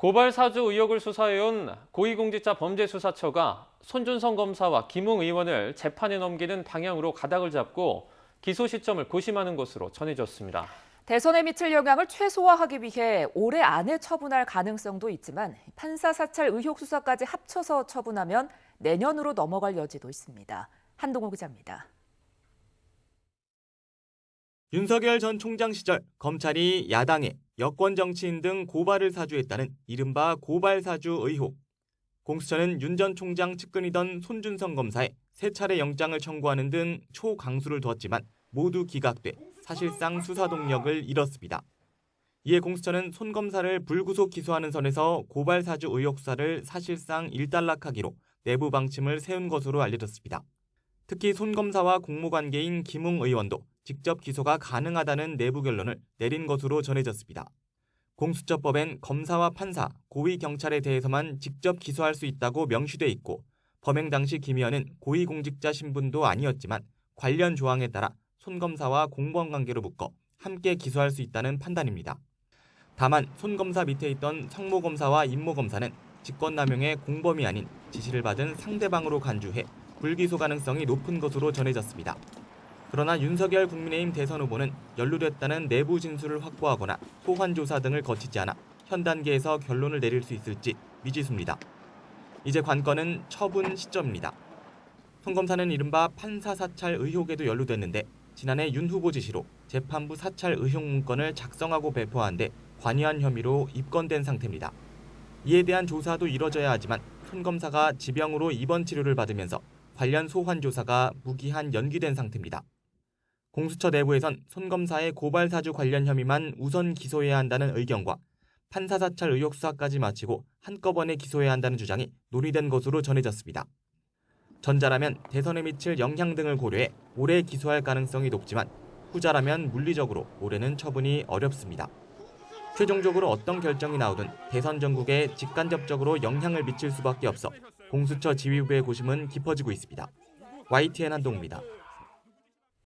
고발 사주 의혹을 수사해온 고위공직자범죄수사처가 손준성 검사와 김웅 의원을 재판에 넘기는 방향으로 가닥을 잡고 기소 시점을 고심하는 것으로 전해졌습니다. 대선에 미칠 영향을 최소화하기 위해 올해 안에 처분할 가능성도 있지만 판사 사찰 의혹 수사까지 합쳐서 처분하면 내년으로 넘어갈 여지도 있습니다. 한동호 기자입니다. 윤석열 전 총장 시절 검찰이 야당에 여권 정치인 등 고발을 사주했다는 이른바 고발사주 의혹. 공수처는 윤 전 총장 측근이던 손준성 검사에 3차례 영장을 청구하는 등 초강수를 두었지만 모두 기각돼 사실상 수사 동력을 잃었습니다. 이에 공수처는 손 검사를 불구속 기소하는 선에서 고발사주 의혹 수사를 사실상 일단락하기로 내부 방침을 세운 것으로 알려졌습니다. 특히 손 검사와 공모관계인 김웅 의원도 직접 기소가 가능하다는 내부 결론을 내린 것으로 전해졌습니다. 공수처법엔 검사와 판사, 고위경찰에 대해서만 직접 기소할 수 있다고 명시돼 있고 범행 당시 김 의원은 고위공직자 신분도 아니었지만 관련 조항에 따라 손 검사와 공무원관계로 묶어 함께 기소할 수 있다는 판단입니다. 다만 손 검사 밑에 있던 성모 검사와 임모 검사는 직권남용의 공범이 아닌 지시를 받은 상대방으로 간주해 불기소 가능성이 높은 것으로 전해졌습니다. 그러나 윤석열 국민의힘 대선 후보는 연루됐다는 내부 진술을 확보하거나 소환 조사 등을 거치지 않아 현 단계에서 결론을 내릴 수 있을지 미지수입니다. 이제 관건은 처분 시점입니다. 손 검사는 이른바 판사 사찰 의혹에도 연루됐는데 지난해 윤 후보 지시로 재판부 사찰 의혹 문건을 작성하고 배포한 데 관여한 혐의로 입건된 상태입니다. 이에 대한 조사도 이뤄져야 하지만 손 검사가 지병으로 입원 치료를 받으면서 관련 소환 조사가 무기한 연기된 상태입니다. 공수처 내부에선 손 검사의 고발 사주 관련 혐의만 우선 기소해야 한다는 의견과 판사 사찰 의혹 수사까지 마치고 한꺼번에 기소해야 한다는 주장이 논의된 것으로 전해졌습니다. 전자라면 대선에 미칠 영향 등을 고려해 올해 기소할 가능성이 높지만 후자라면 물리적으로 올해는 처분이 어렵습니다. 최종적으로 어떤 결정이 나오든 대선 전국에 직간접적으로 영향을 미칠 수밖에 없어 공수처 지휘부의 고심은 깊어지고 있습니다. YTN 한동우입니다.